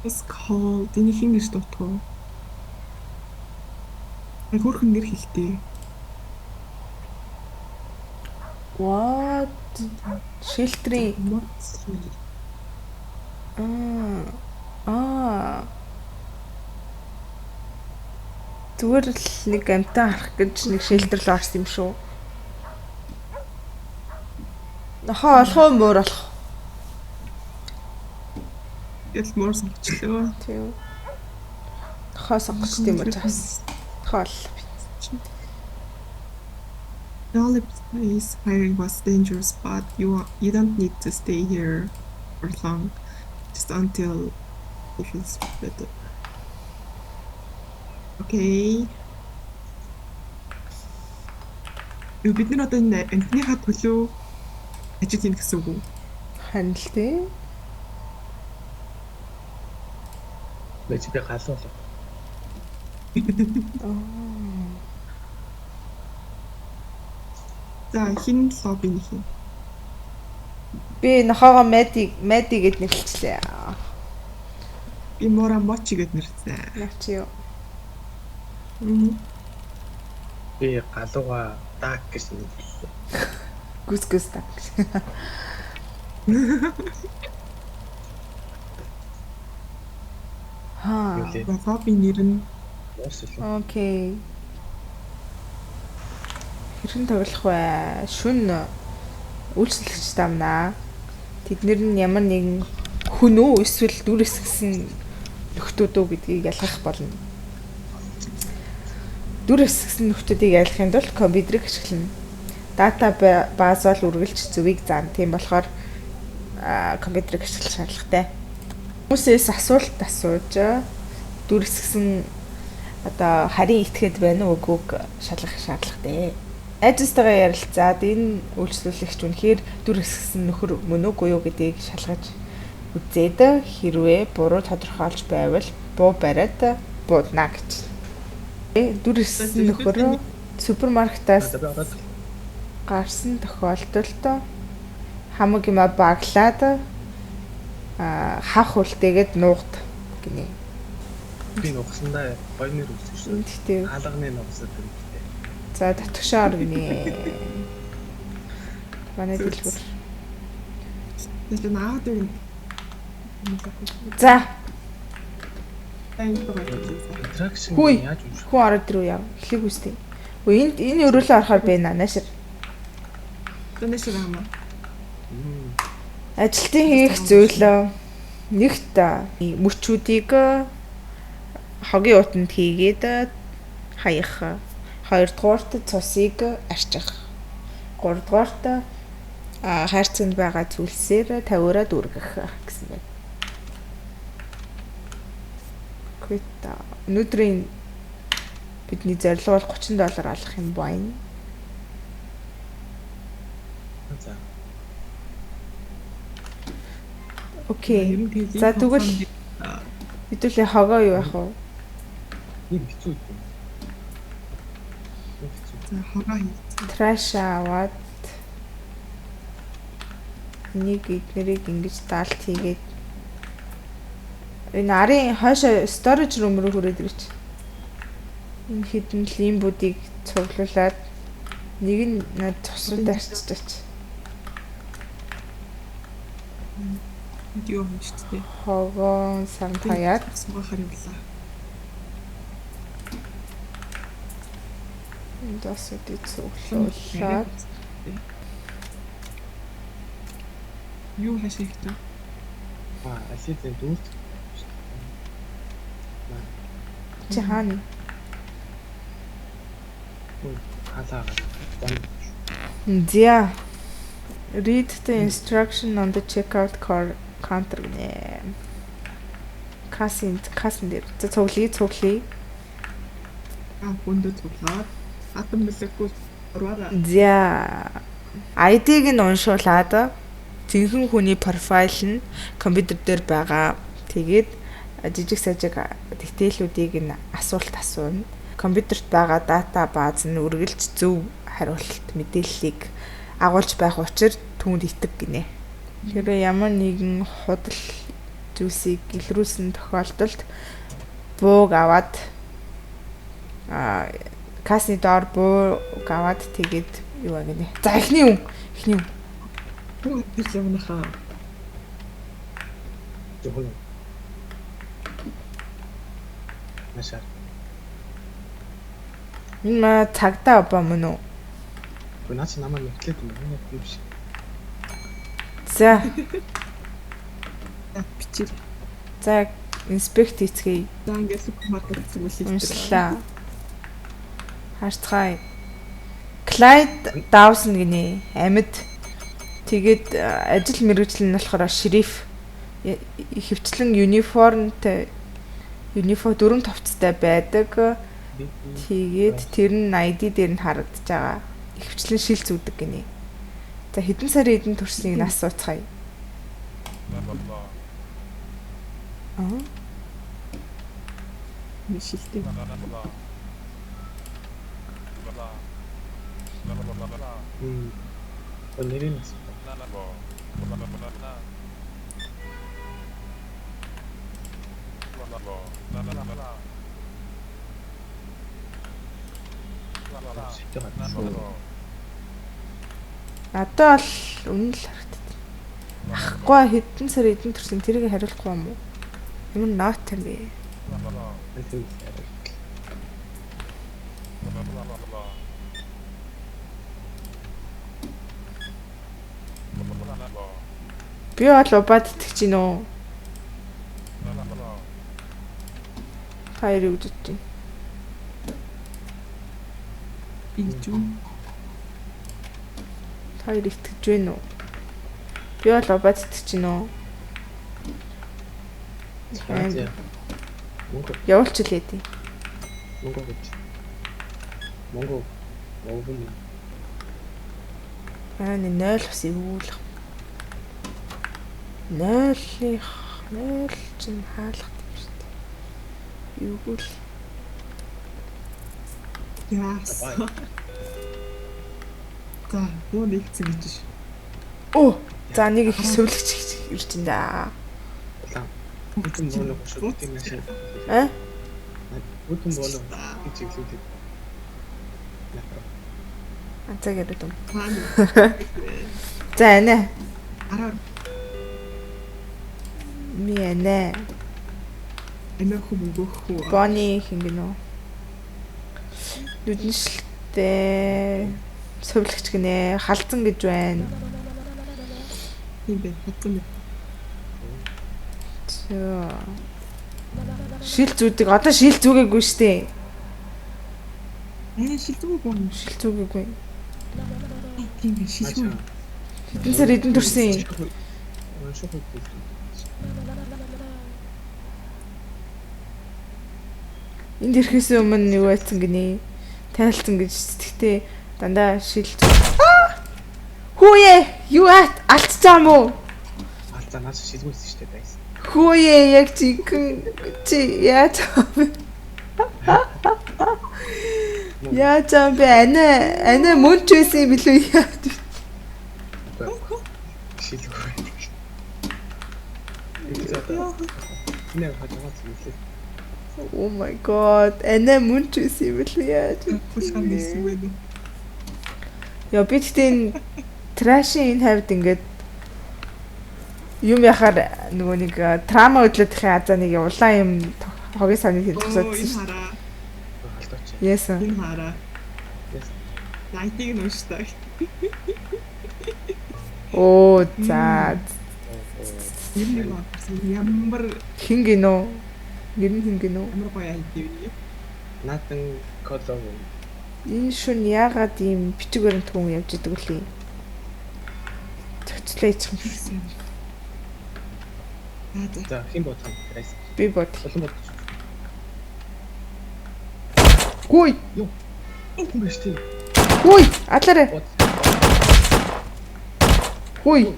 It's called энэ хингэж дутуу. Хөрхөн нэр хэлтэй. What? Шилтрийн Моцлий. Аа. Зүгээр л нэг амтаа харах гэж нэг шилтрэл орсон юм шүү. Нохоо олох уу муур олох. Ял мор сонгочлоо. Тийм. Нохоо сонгоч тийм үү чаас. Нохоо л. The only place hiring was dangerous, but you don't need to stay here for long. Just until it feels better. Okay. Бид нар одоо энэ амтныхаа төлөө ажил хийн гэсэн үг үү? Харин л тий. Бэчтэй галуулаа. За хин лобби нэг юм. Би нохоогоо Мэди гэд нэрлэлээ. Би Мора Мочи гэд нэрсэн. Яач юу? Би галууга дак гэсэн нэрлэлээ. Гүс так. Ха. Лобби нэр нь Окей. Хэрхэн тоглох вэ? Шүн үйлчлэгч тамнаа. Тэднэр нь ямар нэгэн хүн үү эсвэл дүр эсгсэн нөхдүүд үү гэдгийг ялгах болно. Дүр эсгсэн нөхдүүдийг ялгахын тулд компьютерийг ашиглана. Дата баз бол үргэлж зөвийг заана. Тийм болохоор компьютерийг ашиглах шаардлагатай. Хүмүүсээс асуулт асууж дүр эсгсэн одоо харин итгэхэд байна уу үгүй шалгах шаардлагатай. Айдстайгаа ярилцаад энэ үйлчлүүлэгч үнэхээр дүр эсгсэн нөхөр мөн үгүй юу гэдгийг шалгаж үзээд хэрвээ буруу тодорхойлж байвал буу бариад буудна гэж. Дүр эсгсэн нөхөр супермаркетаас гарсан тохиолдолд хамаг юм баглаад хах үлдээгээд нуугд гинэ. Би нугсандаа гоё нэр үзсэн шүү. Тэгтээ. Хаалганы нугсад юм. За татгшаар гинэ. Манай дэлгүүр. тэгээд наад юм. За. Attraction Хүй. яаж унших? Хүн ороод ирүү яв. Эхлэх үстэй. Үгүй энэ өрөөлөө орохоор байна наашир. Тэнэшэр хамаа. Ажилтны хийх зүйл нэгт мөчүүдийг хогийн утанд хийгээд хаях. Хоёрдугаарт цусыг арчих. Гуравдугаарт хайрцагт байгаа зүйлсээр тавиураа дүүргэх гэсэн байна. Quit. Өнөөдрийн бидний зорилго бол $30 олох юм байна. За. Окей. За тэгвэл хэдүүлээ хогоо юу яах вэ? Ийм хэцүү юм. За хогоо хий. Trash аваад нэг эднэрийг ингэж даалт хийгээд энэ арын хойшоо storage room руу хүрээд ирж. Энэ хідэн лимбүүдийг цуглуулад нэг нь над цусрууд арчиж. Видео хийчихтэй. Хогоо санд хаяад Сумахаар явлаа. энэ дасуудыг цуглуулад Юу хашиг та? Асиэтэн дүүрт. чи хаана? Халаагаа. Yeah. Read the instruction on the checkout counter гэнэ. Кассын дээр. За цуглая. Бүндө цуглаад хатан бэлэггүй ураараа. За ID-г нь уншуулад зинхэн хүний профайл нь компьютер дээр байгаа. Тэгээд жижиг сажиг детейлүүдийг нь асуулт асууна. Компьютерт байгаа дата бааз нь үргэлж зөв хариулт мэдээллийг агуулж байх учраас түүнд итэг гинэ. Тэгэхээр ямар нэгэн худал зүйлсийг илрүүлсэн тохиолдолд бууг аваад касны доор бууг аваад тэгээд юу гэнэ. За эхний юм. Тэр юмнахаа зөвхөн машаа Энэ цагтаа ба мөн үү? наач намайг нэвтлээд юм биш. За бичил. за инспект хийцгээе. За ингээд супермаркет зүйлээ Уншлаа. Харцгаая. Client Dawson гинэ. Амьд. Тэгээд ажил мэргэжил нь болохоор шериф хөвчлэн uniform дөрөв товцтой байдаг. Тэгээд тэр нь ID дээр нь харагдаж байгаа. Хөвчлэн шил зүүдэг гинэ. За хэдэн сарын эдэн төрснийг нас сууцгаая. Мишилтэй. Нэрийн нас. Надад бол үнэн л харагдав. Ахгүй хэдэн сар эдэн төрсөн тэрийг хариулахгүй юм уу? Ямар нот юм бэ? Би бол убад итгэж гин үү? Хайр өгдөж чинь. Инжүү. Хайр итгэж байна уу? Би бол убад итгэж гин үү? Явуулчихлээ тий. Монго. Яаны 0 бас ивүүлэх. 0 чинь хаалгах юм шүү дээ. Ивүүл. Яас. За, буу нэгцэн гэж ш. Оо, за нэг их сувлэгч ирж ин да. Бүтэн боолоо шууд тийм яшаа. Бүтэн боолоо гэж хэлээд. Ацаг яриад юм. Маань. За нэ. Араа Ми нэ. энэ хүмүүгөх. Бони хингэнэ. Нүднэшэлтэй сувлэгч гинэ, халдсан гэж байна. Тийм бэ. Хатсан бэ. Шил зүүдэг. Одоо шил зүүгээгүй штэ. Шилдэггүй гоо. Шил зүүгээгүй. Тийм бэ. Шилгүй. Хэдэн сар эдэн төрсөн. Энд ирэхээс өмнө юу байсан гинэ? Тайлцсан гэж сэтгэхдээ дандаа шил Хүүе, юу алдчихсан уу? Наас шилгүүлсэн шүү дээ байсан. Хүүе, яг чи яаж яаж юм бэ? Ана мөн ч байсан юм билүү яа. Шилгүй. Энэ хажуугаас үлээ. Oh my god. Ана мөн ч байсан юм билүү яа. Хулгай байсан вэ? Яа би тэгтээ трашийн энэ хавьд ингээд юм яхаар нөгөө нэг трама хөдлөдхийн азаа нэг улаан юм хогийн савны хэд тусаадсан шүү. Yes. Энэ хараа. Лайтыг нууштай. Оо за. Ямар Хин гинөө? Гэрн хин гинөө? ямар гоё хайдив. Наатан колоо. Энэ шүн яагаад ийм бичиг баримт хүн явж идэг үлээ? Төцлөө ичих юм. За хэн бодох юм? Би бод. Олон бод. Гуй. Юу? Хүн биш тийм. Гуй. Атлаарэ. Гуй.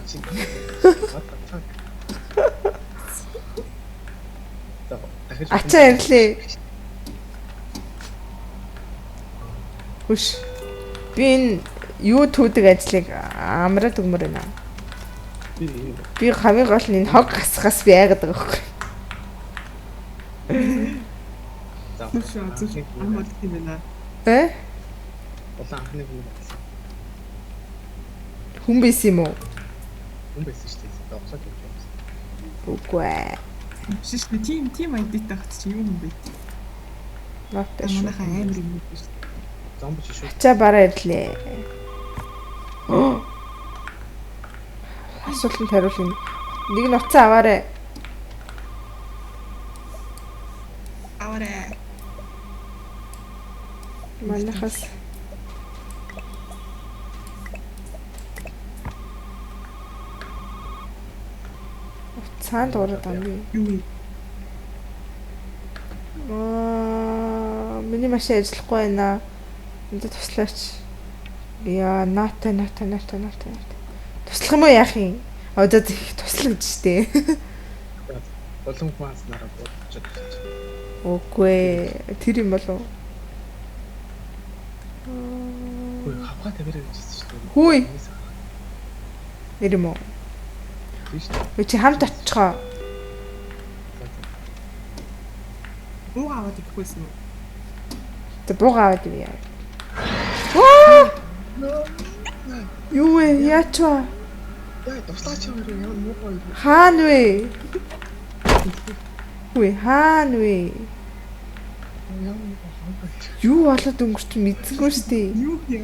Ачаа ирлээ. Хүш. Би энэ юу түүдэг ажлыг амраад өгмөр байна. Би хамгийн гол нь энэ хог гасхаас би айгаад байгаа байхгүй. За. Зүш амбал тийм байна. Улаан анхны хүн байсан. Хүн байсан юм уу? Хүн байсан шүү дээ. Догсоод явж байсан. Үгүй ээ. Шиш тийм айдтай хат чи юу юм бэ? Ноттой шүү. Манайхаа амар юм биш. Зомб чи шүү. Ачаа бараа ирлээ. Асуултанд хариулна. Нэг нь уцаа аваарэ. Аваарэ. Манайхаас цаанд ороод амгүй. Юу Миний машин ажиллахгүй байна. Энд туслаач. Яа, ната. Туслах юм уу яах юм? Одоо туслах гэж штэ. Болон хаас нараа бодож байна. Үгүй тэр юм болов. Хөөе, хавха тавираа гэжсэн шүү дээ. Хүй. Нэр юм уу? Тийш. Чи хамт очихоо. Буу аваад ирэхгүйсэн үү? Тэ буугаад яа. Юу вэ? Яачаа? Яа, туслаач яваа ямар муухай. Хаана вэ? Хүй, хаана вэ? Юу болоод өнгөрч мэдсэнгүй шүү дээ. Юу юм?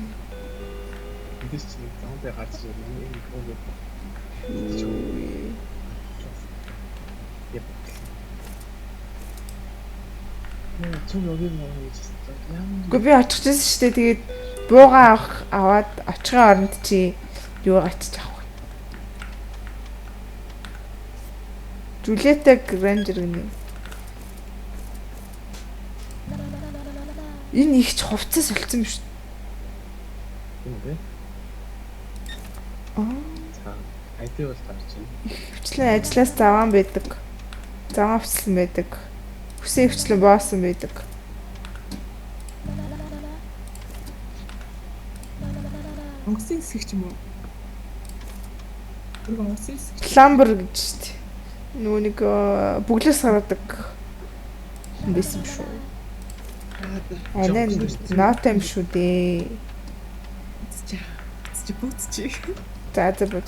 Бидээс чи зомби гарч ирээ. Миний хөөе. Цог явын муу гэж байна. Гэхдээ би очихжсэн шүү дээ. Тэгээд буугаа аваад очихын оронд чи юу гацчих авах. Жулета Гранжер гэнэ. Энэ их ч хувцас солилцсон юм шүү. Тийм үү? За, айти бол тарч байна. Хвчлэн ажлаас заваан байдаг. Заваан авчлан байдаг. Хүсээ хвчлэн боосон байдаг. Онгоцын хэсэг ч юм уу? Онгоцын хэсэг. Ламбер гэж шүү дээ. Нөгөө нэг бүглээс гаргадаг хүн байсан шүү. Анаа нот юм шүү дээ. Чи бууцчих. За бод.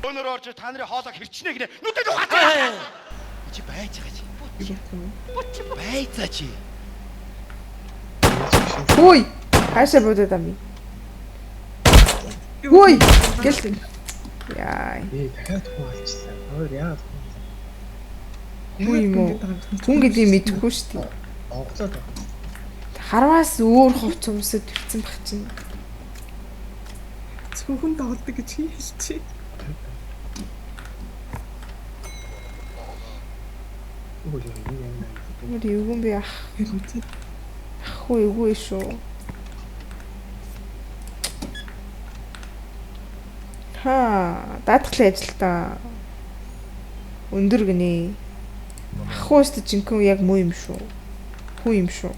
Өнөр орж та нарын хоолойг хэрчнэ гинэ. Нүдэд ухаатай. Чи байж байгаа чи. Бут байцаа чи. Хүй! Хаашаа бодод ами. Хүй! Гэл. Яа. Дахиад хүн алчсан. Өөр яагаад Хүй юм уу? Хүн гэдгийг мэдэхгүй шүү дээ. оглоод байна. Харваас өөр хувц өмсөд ирсэн баг чинь. Зөвхөн тоглодог гэж хэлчихэ. Өөе юм. Ямар юу юм бэ ах? Ахгүй юу шүү. Даатгалын ажилтаа өндөр гинэ. Ахгүй өстө жинхэнэ яг муу юм шүү. Хүү юм шүү.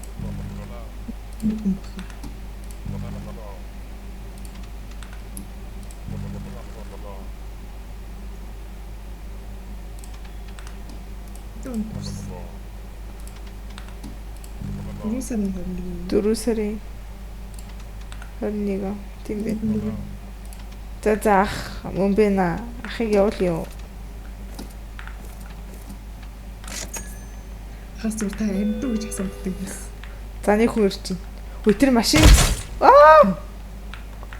Дөрөв сарын 21 тийм байна. За ах мөн бэ на ахыг явуулъя. Хас зүртэй амьд гэж асуудаг юм. За нэг хүн ирж байна. Хөө тэр машин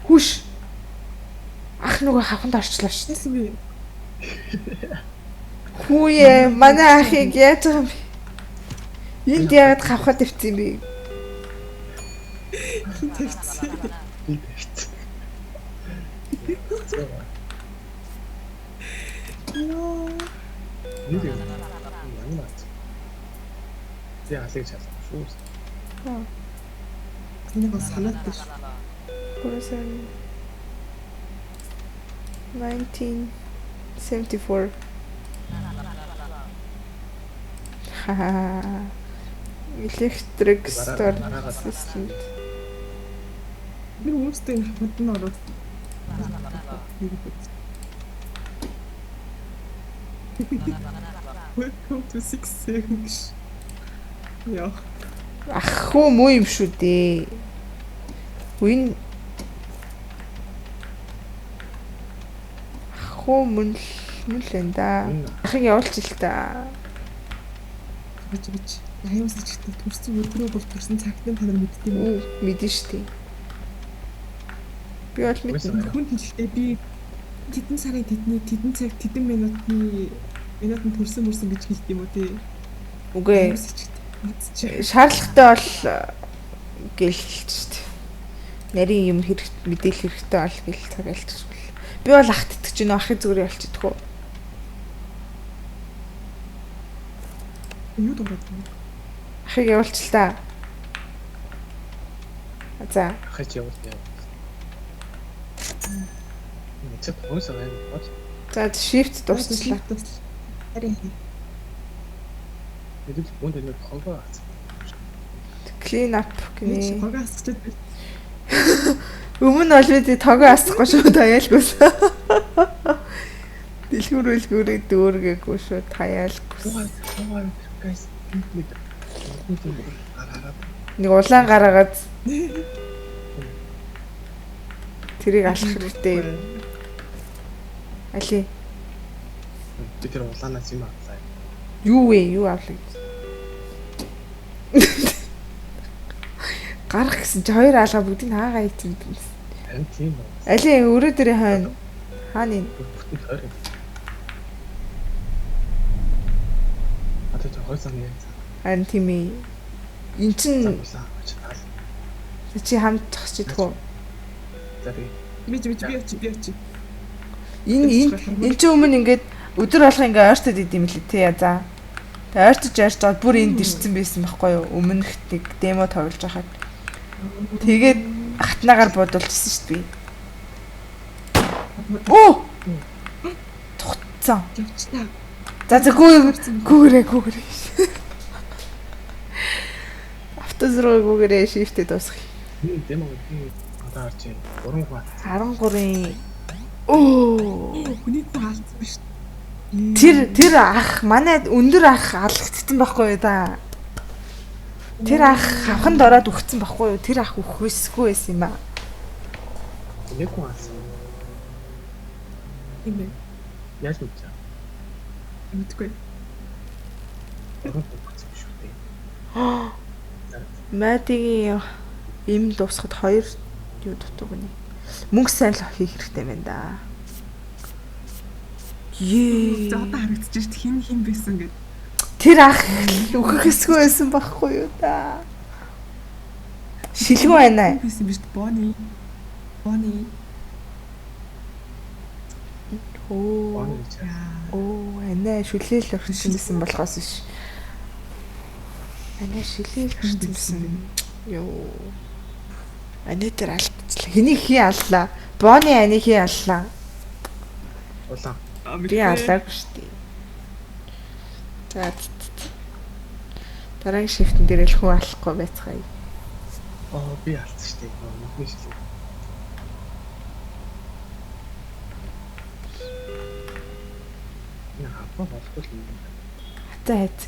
хүш. Ах нөгөө хавханд орчлоо шүү. Тэс би Хүүе манай ахыг яаж байгаа юм бэ? Энд яагаад хавхад өвцөн бэ? тавьчихсан. Би тавьчихсан. Яа. Нэг юм. Ямар. Тэ алыг чалсан шүү. Энийг бас санаатай шүү. Person 1974. Ха. Electric store assistant. Би хүмүүстэй хавтан ороод Welcome to 6 seconds. Яа. Ах хөө муу юм шүү дээ. Үн хөө мөн л энэ да. Ахыг явуулчих л та. Бич. Аюус ичтэй төрсөн өдрөө бол төрсөн цагтын та нар мэддэг юм уу? Мэдэн штий. Би бол мэднэ. Хүн хэлтэй би тэдэн сарын тэдэн цаг тэдэн минутын төрсөн гэж хэлдэг юм уу тий? Үгүй. Аюус ичтэй. Шаардлагатай бол гэлж штий. Нарийн юм мэдээлэл хэрэгтэй бол гэл цагаалчих. Би бол ахт итгэж гэнэ ахын зүгээр ялчихдээ хөө. Юу дураад байна? Ахыг явуулчих л та. За. Ахиж явуул. Эцэг хөөс байна. За shift дуусчлаа. Харин Эдгээр бүнд энэ хогоо ац. Clean up гинэ. хогоо асчихад Өмнө бол бид тогоо асахгүй шүү таяалгүйс. Дэлгүүрээ дөөргээгүй шүү таяалгүйс. Guys, Нэг улаан гараагаад тэрийг алах хэрэгтэй юм. Али. тэр улаанаас юм авлаа. Юу вэ? Юу авлаа? Гарах гэсэн чи хоёр алга бүгдийг хаагаа итэн. Харин тийм үү. Али өрөө дээрээ хойно. Хааны. Бүтэн тойр. Атаа хойсон юм. Харин тийм ээ. Эн чин Улаан. чи хамт зогсчихдгоо. За би би очи. Энэ ч өмнө ингээд өдөр алга ингээ ойртод идэм лээ тий за. Тэгээ ойртож байгаа бүр энд ирсэн байсан байхгүй юу? Өмнөхд нэг демо тоглож байхад. Тэгээд хатнаагаар бодулчихсан шүү дээ. Оо! Тугтсан. Явчихна. За гүүрээ. Автоз руу гүүрээ шифтэд дуусгах. энэ демо одоо харж 3 бат. 13. Оо! Хүний хаалцсан ба шүү. Тэр ах манай өндөр ах алгацсан байхгүй юу да. Тэр ах хавханд ороод өгцөн байхгүй юу? Тэр ах өгөхөөсгүй байсан юм аа. Нэг хүн алсан. Тийм ээ. Яаж мэдчихэ? Мэдгүй. Шүү дээ. Мэдигийн им дуусахад 2 юу дутууг нэ. Мөнгө сайн л хийх хэрэгтэй байна да. За одоо харагдаж шít хин байсан гэд. Тэр ах өгөхөөсгүй байсан байхгүй юу да. Шилгүү байна. Байсан биш Бони. Оо, анаа шүлээл орчихсон байсан болохоос биш. Анаа шүлээл орчихсон байсан. Йоо. Анаа тэр алдчихлаа. Хэнийг хий аллаа? Бони анийг хий аллаа. Улаан. Би алаагүй шүү дээ. За. Дараагийн шифтэн дээр л хүн алахгүй байцгаая. Би алдсан шүү дээ. Нүхний шилээ. Яа, болохгүй юм. Хатаа хайц.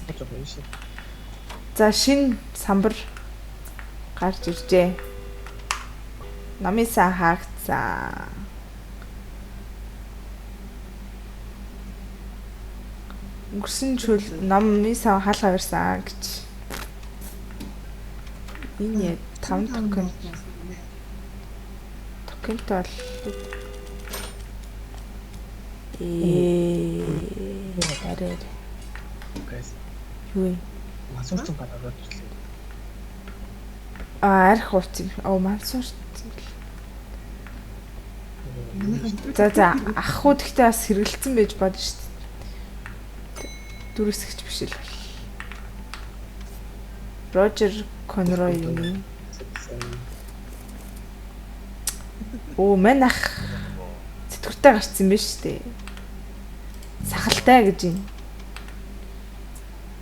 За шин самбар гарч иржээ. Намын сан хаагцсан. Өнгөрсөн чөл намын сан хаалга барьсан гэж. Энэ 5 токен. Токентой бол арай. Guys. Юу? Масуурсан гадаад ирлээ. Арх ууц. Мансуурсан. За ах уу гэхдээ бас хэрэгэлцсэн байж бодно шүү дээ. Дүрсгэж биш л. Рожер Конрой юм. Оо мань ах сэтгүүртэй гарцсан байж шүү дээ. Сахалтай гэж юм.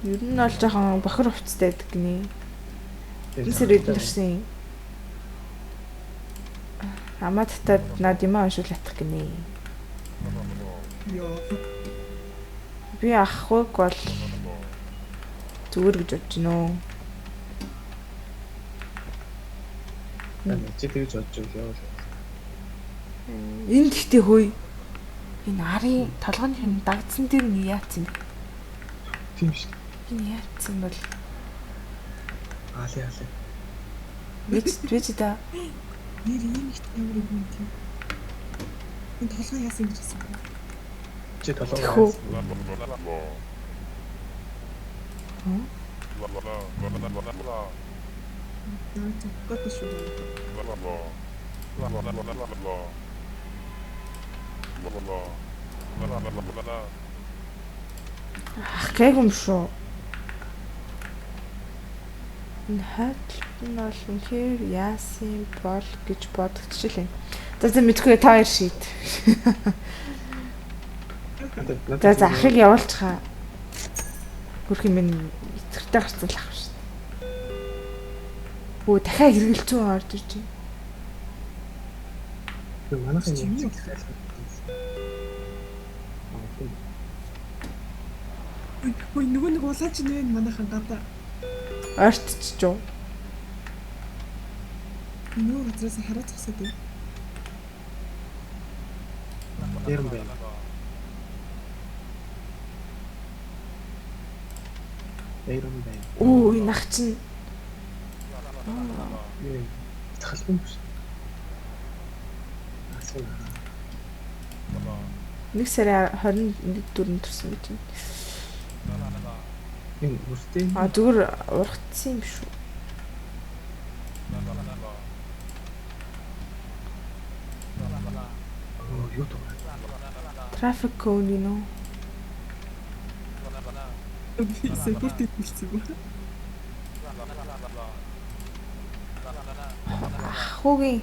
Ер нь бол жоохон бохир хувцтай байдаг гинэ. Энэ сэрээд төрсэн юм. Аматтад над юм аашгүй латах гинэ. Ёо. Би авахгүйг бол зүгээр гэж бодож байна уу? Чи тэгж бодож өглөө. Энэ гэхдээ хөөе. Энэ арын толгойн хэн дагдсан дээр нь яатсан бэ? Тийм шүү. Энэ яатсан бол Аали. вэж да. Нэр ийм их ямар юм тийм. Энэ толгой яасан гэж хэлсэн бэ? Чи толгой. Хөө. Яа гот шүү. Ах гэх юм шүү. Энэ хатл нь бол үнэхээр яасан бол гэж бодчихлээ. За мэдгүй та хоёр шийд. За ахыг явуулчихаа. Хөрх юм итгэртэй гарцсан л ах шүү. Өө дахиад хэрэгэлцүү орж ирж байна. Манайхын юм. Ой нөгөө нэг улаач нэ манайхан гадаа. Ойртчих жоо. Нөгөө газраас хараа зогсоод байна. Яран байна. Оо энэ ах чинь Тахалбан биш. Асуу. 1 сарын 21-нд төрсөн гэж байна. Юм үртэй. А зүгээр ургацсан юм шүү. Юу тоо. Traffic cone you know. Секурити хэлсэн юм. Хүүгийн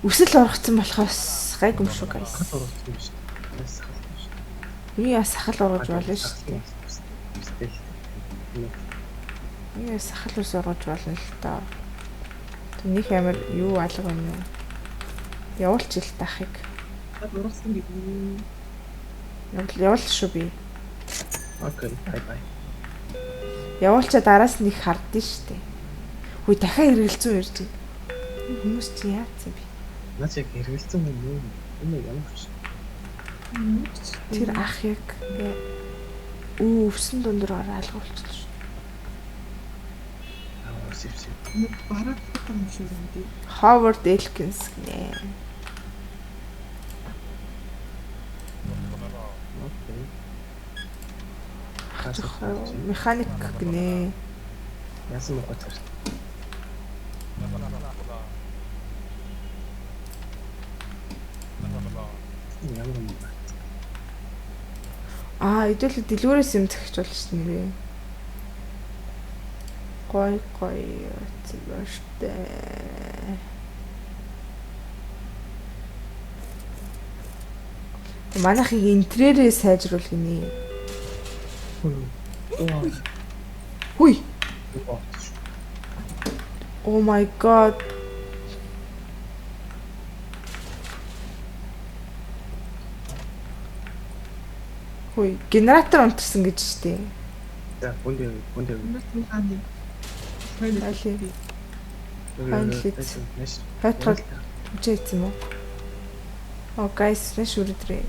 үсэл ургацсан болохоос гайг юм шүү guys. Орсон биш. Сахал биш. Би яа сахал ургаж болно шүү дээ. Би яа сахал ус ургаж болно л доо. Түүнийх амар юу алга юм юу? Явуулчих л таахыг. Ургасан гэдэг. Явуул шүү би. Окей, бай. Явуулчаа дараас нь их хардсан шүү дээ. Хүй дахиад хэрэгэлцэн ирж байна. Хүмүүс чи яатсан бэ? Наач яг хэрэгэлцэн юм уу? Энэ ямар ч. Тэр ах яг өвсөн дундуур алгуулчихлаа шүү. Сивсив. Бараг юм шүү дээ. Howard Elkins гэнэ. Окей. Механик гэнэ. Яасан бэ гоцор. Ямар юм бэ? Хэдүүлээ дэлгүүрээс юм захиж болж шин нэрээ. Гой цэвэртэй. Манайхыг интерьерээ сайжруул гинэ. Хүй. Oh my god. Хүй, генератор унтарсан гэж штэ. За, бүндээ. Нэг хааны. Али. Хатгал үжээц юм уу? Oh guys, нэш үрдрээ.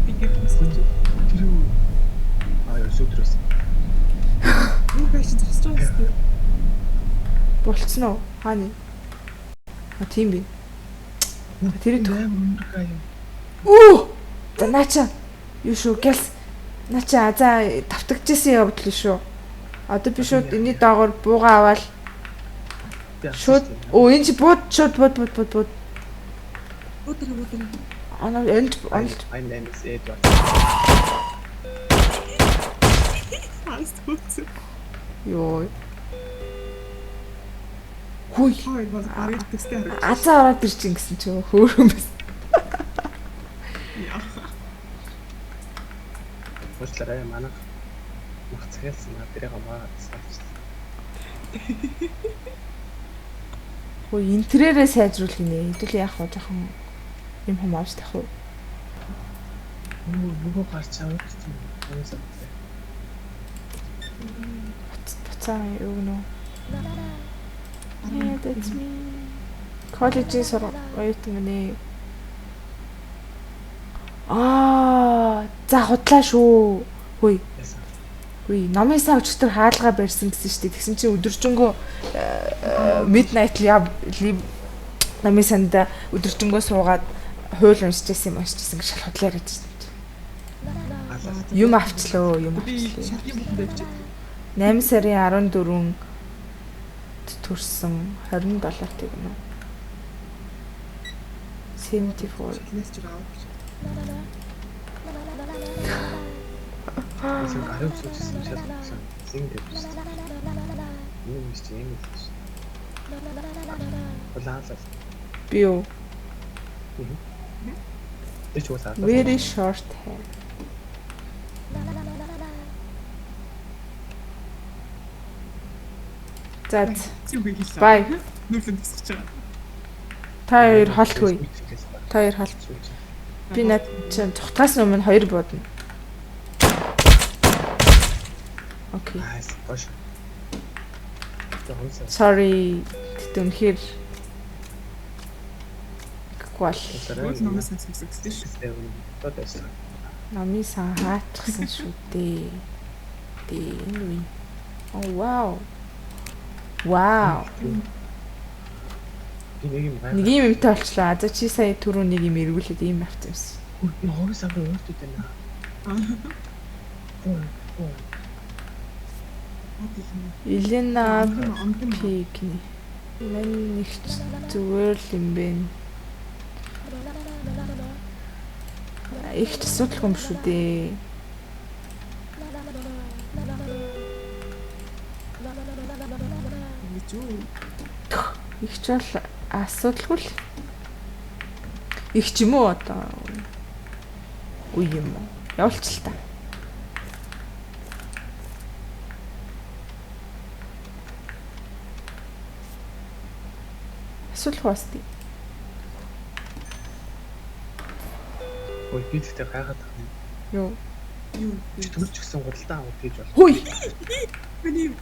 Би гэрээс чинь. Яа, сүтрээс. Юу гэж зогсож байгаа юм бэ? Болцсон уу? Хааны? Тийм би. Тэр Өнөрхай юм. Оо! Наача. Юу шүү гэлс. Наача за тавтагчээсэн явдал шүү. Одоо би шууд энэний доогоор бууга аваад шууд энэ чи бууд шууд бууд. Өдөр. Ана энд I'm name is Edward. Фаст фуд. ёо. Хүй. Хой бол бараг төстэй харагдав. Азаа ороод ирчин гэсэн чи хөөрхөн байсан. Уучлаарай манайх. Мах цагаас тэрийг маа саач. Хөө интерьерээ сайжруулах нэ. Хэдүүл яах вэ жоохон юм хам авч тах уу. Нөгөө гарч авах гэсэн юм санаа. Буцаа юу гэнэ. Yeah, that's me. College сар оюутан гэнэ. За худлаа шүү. Хөөе. Үгүй номын сан өчтөр хаалгаа барьсан гэсэн шүү дээ. Тэгсэн чинь өдөржингөө midnight leave номын санд өдөржингөө суугаад хууль уншижсэн юм гэж шал худлаа яриад байсан. Юм авчлаа. 8 сарын 14 төрсөн 27 тэгнэ. 74. Эсвэл гарыг суучихсан шалгасан. Зин дэвс. Юу биш юм биш. Улаалал. Би юу? Тэч улаалал. Very short hair. За. Bye. Нүрсэн тасч байгаа. Та хоёр холтгүй. Та хоёр холт. Би над чинь цухтаас өмнө хоёр буудна. Окей. Бош. Sorry. Түнхэр. Гвал. Номын сан сонсогдсон шүү. Номын сан хаачсан шүү дээ. Энэ. Oh wow. Вау. Нэг юм юмтай болчлаа. За чи сая түрүү нэг юм эргүүлээд ийм авсан юмсан. Ногоон саврын өөртөө байна. Елена Пикни. Мэн их зүгээр л юм бэ. Их асуудал юм шүү дээ. Их ч бол асуудалгүй л. Их ч юм уу одоо. Үгүй юм уу? Явуулч л та. Асуудал бас тий. Ой би тэгтээ гайхаад байгаа юм. Юу? Төрч гисэн худалдаа авах гэж байна. Хүй. Миний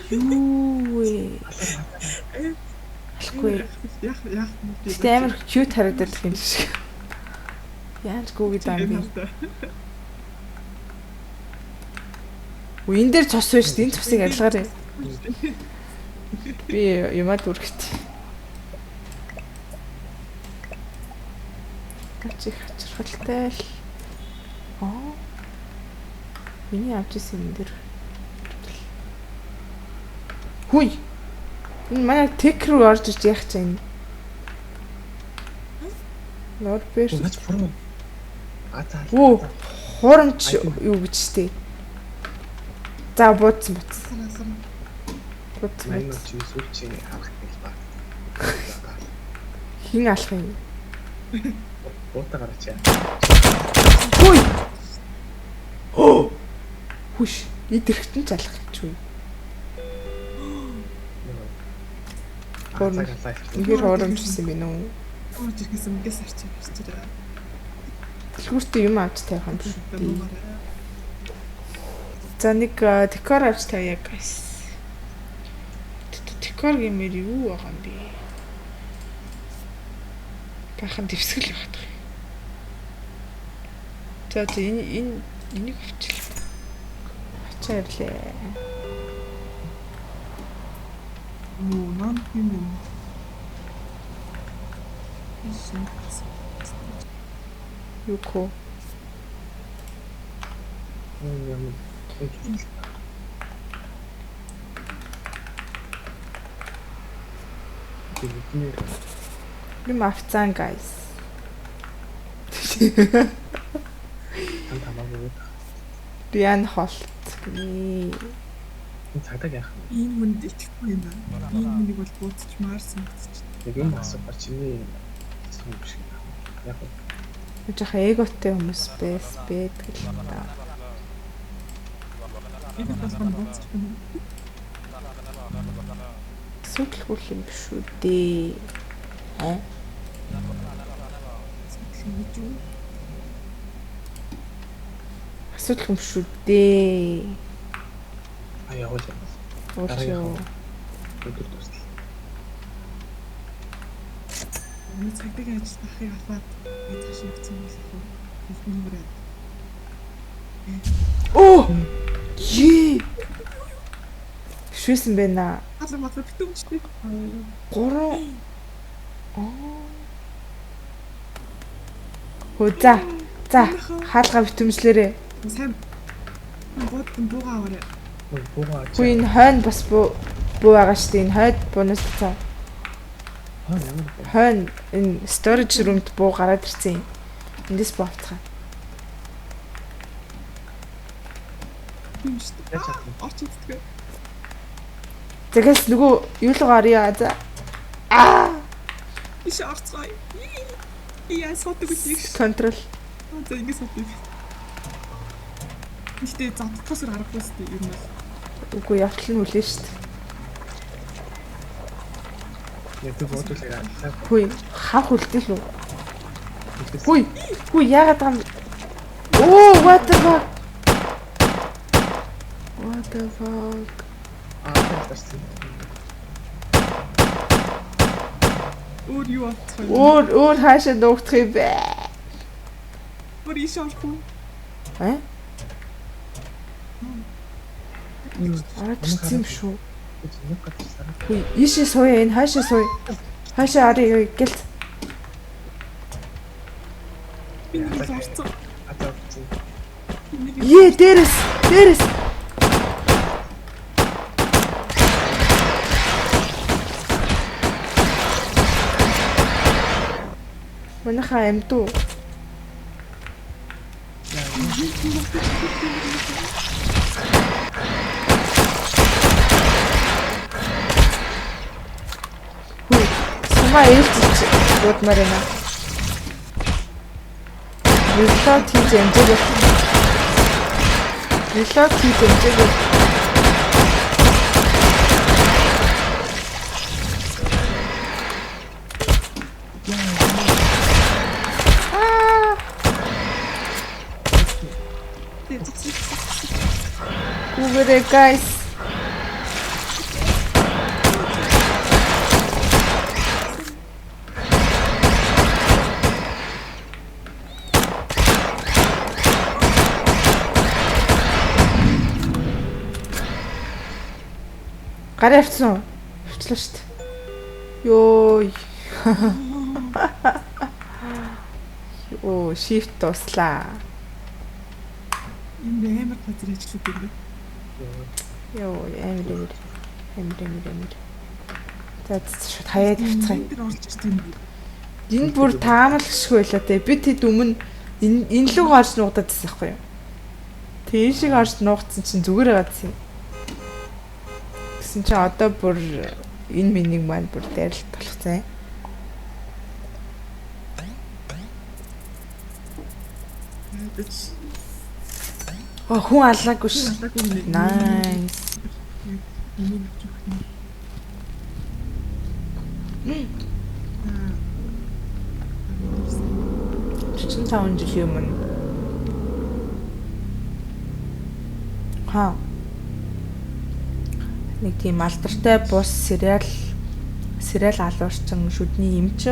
Юу вэ? Алгүй. яах Амар cute харагдаад байна шиг. Яаж гүгээд байгаа юм бэ? Үн дээр цус байна шүү дээ. Энэ цусыг арилгаарай. Би юмаа дүрхт. Гачих хачирхалтай л. Миний авч ирсэн юм дээр. Хүй. Энэ манай тек рүү орж иж яах гэж байна. Норберт. Наач форум. За. Оо, хоромч юу гэж тээ. За буудсан бат. Манай чи сүлчийн авах гэж байна. Хин алах юм. Буута гараач. Хүй. Хүш, идэрхтэн залах гэж үү? Үнээр хоромжсэн бэ нүү? Орж ирэхээс өмнөөс арчиж байна. Дэлгүүртээ юм авч тавих юм шүү дээ. За нэг декор авч тавья guys. Декор гэмээр юу байгаа юм бэ? Бахан дэвсгэл багт. За энийг авчлаа. Ачаарлаа. Нон юм. Юко. Юм авцсан guys. Биан холт. Энэ цагдаа яах вэ? Энэ хүнд итгэхгүй юм байна. Энэ хүнийг бол бууцчмаар санагдчих. Нэг юм асуухаар чиний юм шиг. Яг нь Жохо эготой хүмүүс байдаг л та. Энэ бас бууцчих юм. асуудалгүй юм биш үү дээ. Аа? Асуудал юм шүү дээ. Явуулъя. Уучлаа. Өдөр тусал. Миний цагдаа ажил ахыг аваад цааш явцсан юм шиг байна. Нүрээд. Оо! Ее. Швэсэн байна. Хаалга матлаа битүүмчтэй. 3. Хөө за. За, хаалга битүүмжлээрээ. Сайн буугаа аваарай. Буугаа. Хүү энэ хойно бас буу байгаа шүү дээ. Энэ хойд буунаас цаа. Ямар Хойно энэ storage room-д буу гараад ирсэн юм. Эндээс буу авцгаа. Битүүмчтэй. Орч иддэг. Тэгээс нөгөө юу л гарья за. Аа! Иш орцгой. Яа сотог үсэх. Контрол. За ингэ сотог. Ихтэй задтахаас гарахгүй сте юм бол. Үгүй явтал нь үлээ шүү дээ. Ятг бодлоо. Хүй, хав хүлдээл үү? Хүй, яагаад гам? Оо, what the fuck? What the fuck? Тассан. Өөр юу авчих вэ? Өөр хаашаа нуугдах юм бэ? Өөр иш орхгүй. Аа? Арч юм шүү. Хүй, ийшээ сууя, энэ хаашаа сууя. Хаашаа арыг гэлт. Би нэг орцсон. Е, дээрээс. Манайхаа амьдуу. Хүй, сумаа ээлжиж дуудмаар байна. Reload хийж амжаагүй. Гүгэрэ guys. Гараа авцсан. Авчлаа шүү дээ. Йой. Оо, shift туслаа. Юм амар газар ажиллаад байна. Йоо, амар. За шууд хаяад авцгаая. Тэр орж ирсэн юм. Энэ бүр таамагшгүй байлаа те. Би тэд өмнө энэ лүг орж нуугдаад байсан байхгүй юу? Тэг шиг орж нуугдсан чинь зүгээр байгаадсан юм. Гэсэн чинь одоо бүр энэ минийг маань бүр дайралт болгоцсон. Хүн алаагүй ш. Nice. Чин таун жил юм. Нэг тийм алдартай бус сериал алуурчин шүдний эмч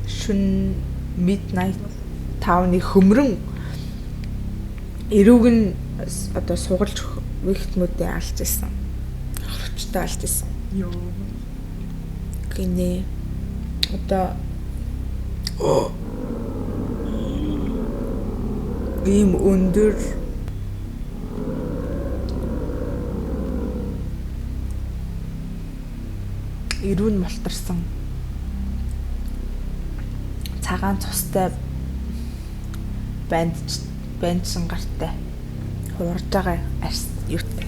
шүн midnight 5-ны хөмрөн эрүүг нь одоо сугалж вихтмүүдээ алж исэн. Хөвчтэй алж исэн. Йоо. Гинэ одоо ийм өндөр эрүүн мултарсан цагаан цустай бандсан гартай хуурж байгаа арс юутай.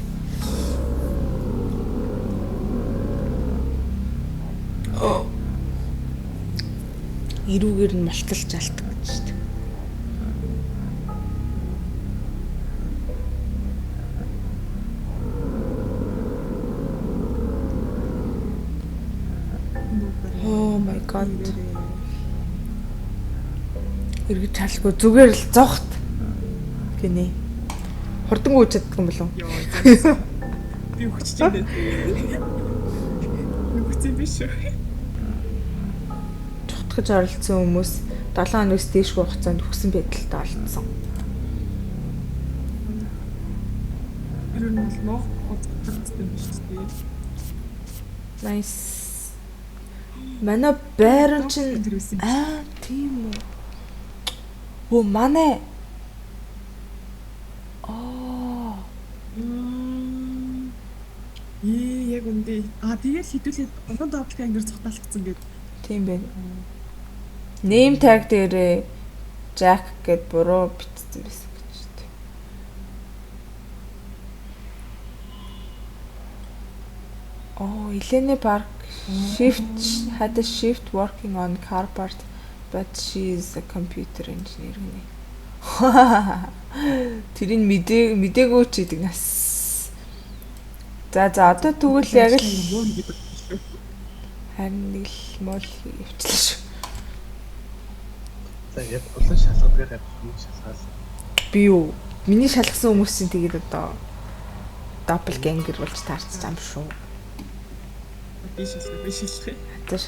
Эрүүгээр нь мулталж алдаг гэж шүү дээ. Эргэж чалгүй зүгээр л зогт. Гинэ. Хурдан гүйж чаддаг юм болов? Яа. Би өгч чинь. Үгүй биш үү? Чухтгаж оролцсон хүмүүс 7 хоногс дээшгүй хугацаанд өгсөн байдалтай олдсон. Тэр нь бол нох гоцтой юм шүү дээ. Nice. Манай байран чинь тийм үү. Оо манай. Яг үндэ. Тэгээд хідүүлээд оноо доплыг ангир цогтаалгцсан гэдэг. Тийм байна. Name tag дээр Jack гэд буруу бичсэн байсан гэж үү. Eleni Park had a shift working on car part, but she is a computer engineer гэнэ. Тэрийг мдэггүй ч гэдэг нас. За одоо тэгвэл яг л харин нэг л мол явчихлаа шүү. За яг улан шалгадаг юм шалгаал. Би юу? Миний шалгасан хүмүүсийн тэгээд одоо doppelganger болж таарч байгаа юм шүү. Би шилжих. Хаташ.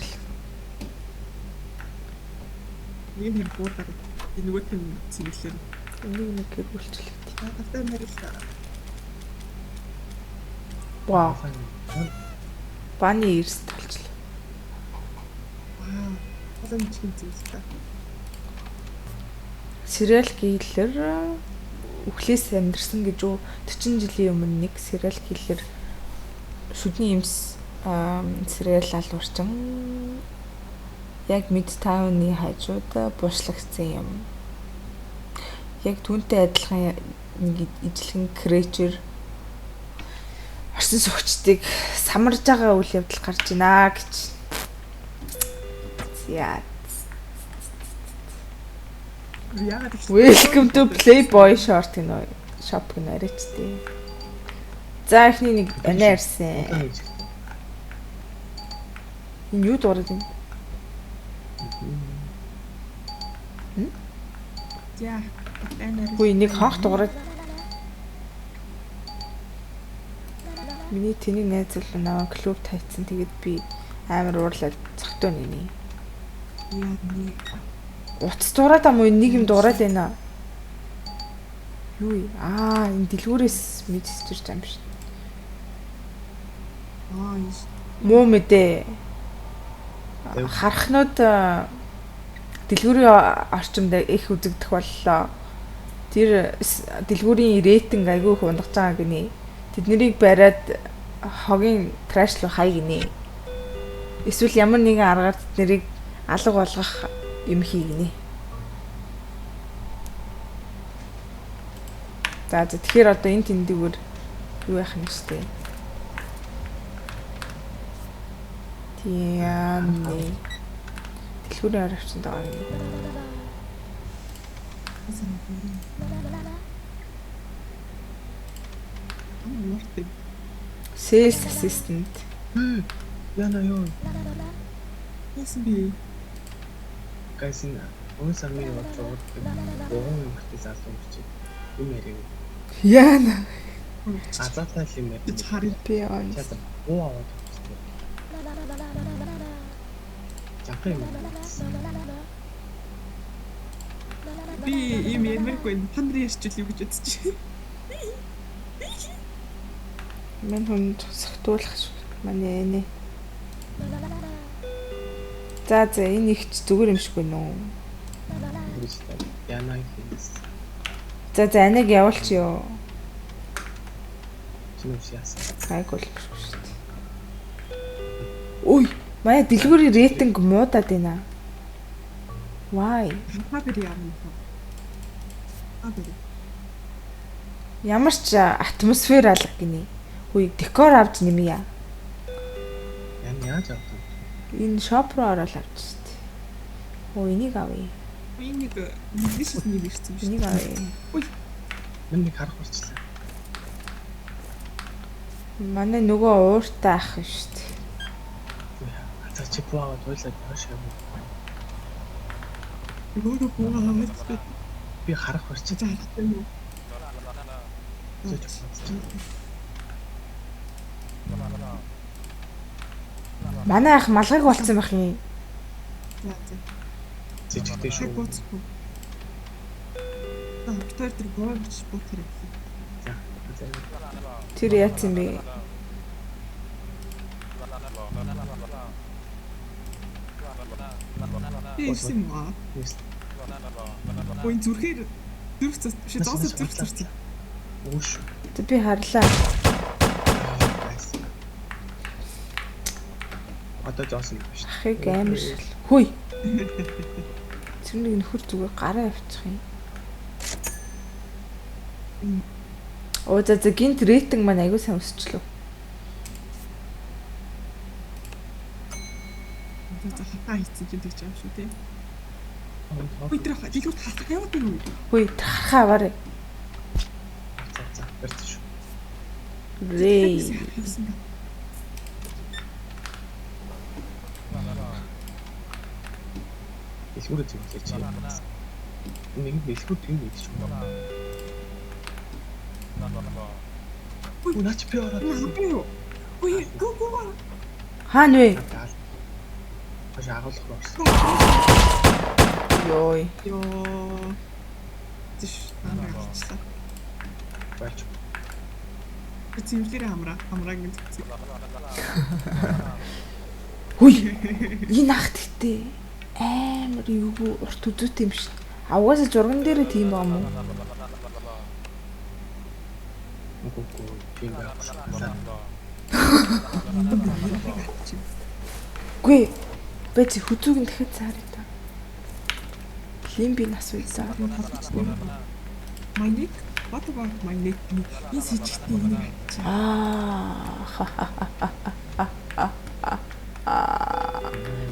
Нэг юм боодаа нөгөө тийм цэглэлээр Нэг гэрүүлчлээ. тавтай мэрэл. Вау. Баны эрс толчлоо. Олон чин зүйлтэй. Serial killer үхлээс амьдэрсэн гэж үү 40 жилийн өмнө нэг serial killer шүдний юмс serial алуурчин яг Midtown-ы хажууд буушлагдсан юм. Яг түүнтэй адилхан нэг ижлэгэн creature орсон суугчдыг самарж байгаа үйл явдал гарч байна гэж. Яа. Welcome to Playboy short гэнэ. Shop гэнэ арайчтэй. За ихний нэг анаарсан. Энэ юу дуурайд юм? За, анаар. Хөөе нэг хаах дуурайд. Миний тэнийг найзлаа наваа клуб тайцсан. Тэгээд би амар уурлаад цогтөө нэний. Яа нэг Утас дураад ам уу нэг юм дураад байна. Юу? Энэ дэлгүүрээс мэдсэж ирж байгаа юм шиг. Муу мэдээ. Харахнууд дэлгүүрийн орчимд их үзэгдэх боллоо. Тэр дэлгүүрийн рейтинг айгүй их ундагч байгаа гинэ. Тэднийг бариад хогийн траш руу хай гинэ. Эсвэл ямар нэгэн аргаар тэднийг алга болгох юм хийгнэ. За тэгэхээр одоо энэ тэндгээр юу яах юм бэ? Тийм. Дэлгүүрийн арчинд байгаа юм. Sales assistant. Яна юу? Яасан би? Гайсин өнөө сарны явж байгаа гогон эмхтэй залуу юм чи. Юм яриа. Яна. Азаатай юм яриа. Харин Би он. Оо аваад. Жахаа юм. би ийм ямаргүй пандрын ярьчлаа гэж үзчих. Мэн хүн сахтуулах шүү. Манай нэ. За энэ их зүгээр юм шиг байна уу? Яна хийс. За аниг явуулчихё. Чиний яасан. Гайгүй л шүү дээ. Ой, мая дэлгүүрийн рейтинг муудаад байна. Why? Хабэр яам. Хабэр. Ямар ч атмосфер алга гинэ. Хүй декор авч нэмье. Яаж авах вэ? Энэ шоп руу ороод авч штэ. Оо энийг авъя. Энийг нэгээс нэг ирсэн шүү. Энийг авъя. Ой. Миний харах болчихлаа. Манай нөгөө ууртай ах штэ. За чи буугаад хойлоо яаш юм. Өөрөө буугаад Би харах барч за харахгүй юм уу? Манай ах малгайг болцсон байх юм. За за. зэжигтэй шүү. Бууцгүй. Битэр тэр буугч бут хэрэг. За. Тэр яац юм бэ? Ийсэн юм аа. Yes. Ой зүрхээр зүрх цас биш зоосоо зүрх цас. Ууш. Тэг би харлаа. Одоо жоосон юм биш. Ахыг амар шил. Хүй. Тэрнийг нөхөр зүгээр гараа явчих юм. Оо за гинт рейтинг маань аягүй сайн өсчлөө. За хатаа хийцэн чинь тэгж юм шүү тий. Ой тэр дэлгүүр хатаа яваад юм уу? Хүй тархаа аваарай. За барьж шүү. Рей. Дэлгүүрээ зөвлөж чи. Нэг дэлгүүр тийм гэж шүү. Ой наач би ороод. Ой гоо. Хаана вэ? Аж агуулах болсон. Йой. Ёо. Тэш амраачлаа. Барьж. Зэмлэрээ амраагийн зүг. Хүй. Энэ ах тэгтээ амар юу урт үзүүт юм шиг. Авгаасаа журган дээр тийм юм уу? Үгүй тийм байна. Гүй. Бэц хүзүүг нь дахиад цаарай та. Лимби нас үйсаа. My neck? What about my neck? Энэ сэжигтэй юм.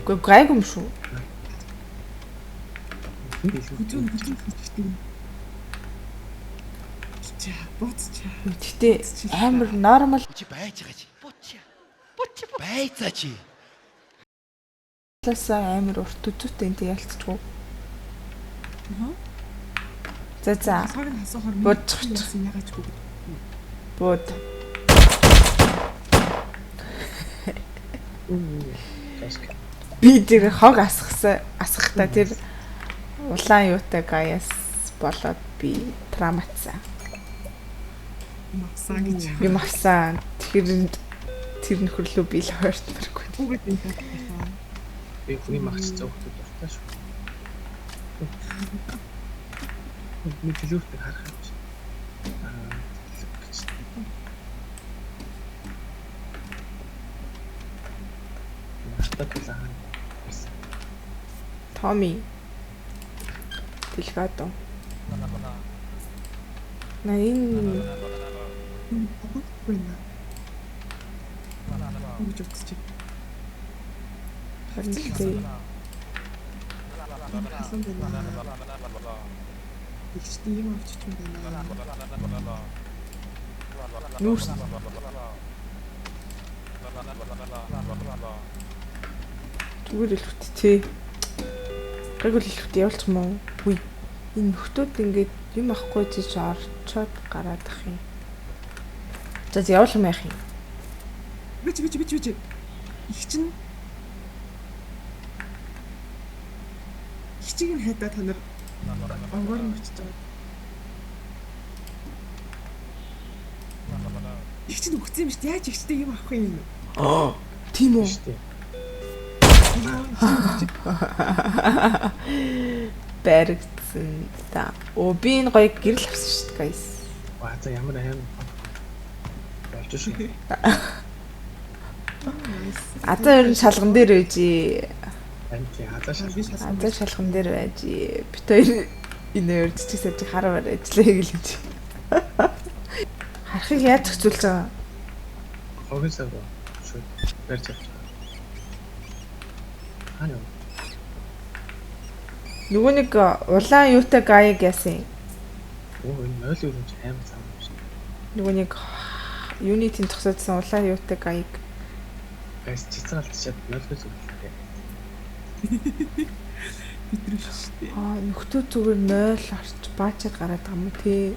Гүй гайгүй юм шүү. Хүзүүн сэжигтэй. За бууцчаа. Гэтэ амар нормал Чи байж байгаа чи. Бууч байцаа чи. талаасаа амар урт үзүүтэй энэ ялцчихгүй. За Хасгаар нь хасахаар Бууцчих. ягаад ч үгүй. бууд. Таск. Би тэр хог асахта тэр улаан юутай гаяас болоод би травматсан. Мавсаа гэж. Би мавсан. Тэр нөхөрлөө би л хойртмаргүй. Үгүй тийм байна. Би хүний магц зөөхөд дуртай шүү. Би төлөвтэй харах юм чи. Татгалаа. Томи. Дэлгадо. На энэ Үгүй нэ. Үгүй ч харилцаа. хасан байна. Ихтэй юм авчиж байна. Нүүрс. Зүгээр л үттэй. Гайгүй л үттэй явуулчих юм уу? Үгүй. Энэ нөхдүүд ингээд юм ахгүй чиж орчоод гараад ах юм. За явуулах юм яах юм? Бич. Их чинь хичиг нь хайдаа та нар онгоор нь очиж байгаа. Их чинь өгсөн юм шүү дээ. Яаж ихтэй юм авах юм? Тийм үү? Штэ. Баригдсан та. Оо би энэ гоё гэрэл авсан шүү дээ, guys. Ваа за ямар аим. Болж шүү. Азаа ер нь шалган дээр байжээ. Анти хазаа шал. Азаа шалган дээр байжээ. Бит хоёр энэ өрдөж сэж хараар ажиллая гэлж. Харахыг яаж зохицуулж байгаа? Хогсоо шүү. Барьж авч. Хаа юу? Нөгөө нэг улаан юутай гаяг яасан. Оо энэ 0 юм чи аим цаам юм шиг. Нөгөө нэг юнитийн зогсоодсан улаан юутай гаяг. Гайс цэцэг алдчихад нойлгоос үлдээ. Битрүү шүү дээ. Нөхдөө зүгээр 0 орч баачаад гараад байгаа юм тий.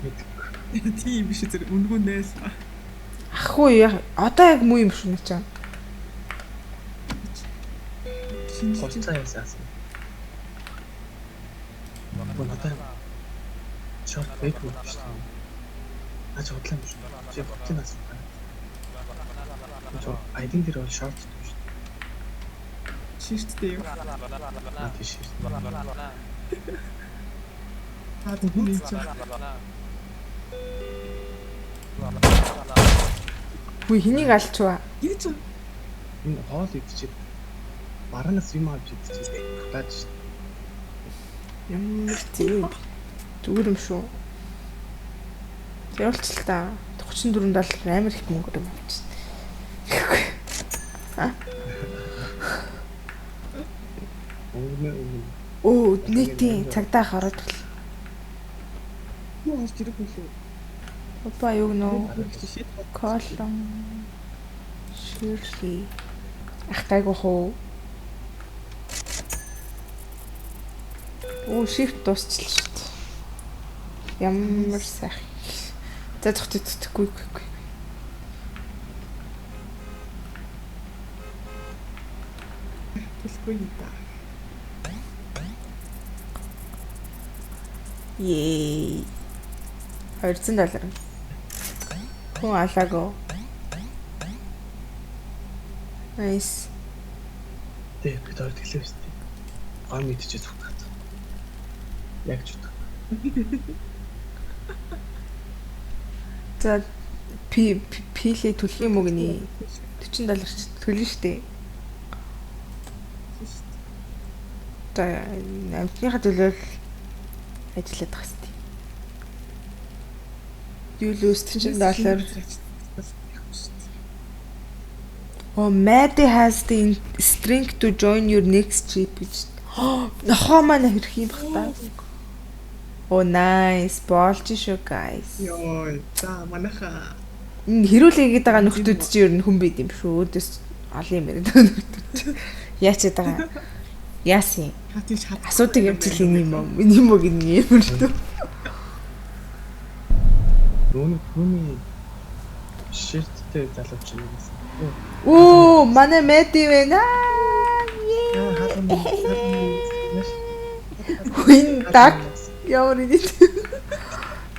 Мэдгүй. Тийм биш зэрэг үнгүү нээс. Ахгүй одоо яг муу юм шүү начаа. Шинж Хувцас яасан. Надад шорт бэк үү шүү дээ. Аж бодлоо юм шүү. Чи бодлоо нас байна. Айдин дээр бол шорт шүү дээ. ширттэй юу? Тийш. Хүний ч. Хүй хэнийг алчваа? Юу ч Энэ хоол идчихээ. Баранаас юм авч идчихээ. Тааж шүү. Ямар тийм зүгээр юм шүү. Тэрэлцэл та 34 доллар амар их мөнгө юм авчихсан. Оо нийтийн цагдаа хараад бол. юу харж ирэх үлээ. Опа юу нөө Шит колон ширли ах гайгүй хоо. Оо shift дуусчихлаа шүү дээ. Ямар сайх. За зүтгэхгүй. төлөхгүй юм да. Yay. $200. Хүн алаагүй. Nice. Тэг бид орд хэлээ шүү дээ. Гам мэдчихээ зүгт. Яг ч утга. За пилээ төлөх юм уу гинэ? $40 төлнө шүү дээ. За амтныхаа төлөөл ажиллаад байгаа сте. Юу л $40. Oh, Maddie has the strength to join your next trip. Нохоо маань хэрэг юм бах та. Oh, nice. Болж шүү, guys. Йой, за манайха Хэрүүлээгээд байгаа нөхдүүд чи ер нь хүн байд юм шүү. Өөдөөс олон юм яриад байгаа нөхдүүд. Яачаад байгаа. Яасан. хатиж хат. Асуудаг юм чи л юм уу? Энэ юм уу гинэ юм шүү. Нүүний ширттэй залууч юм гэсэн. Оо, манай Maddie байна. Хин так. Ямар ингэ.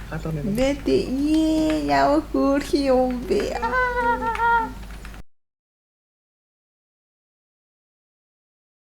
Халууны Maddie, яа хөөрхи юм бэ?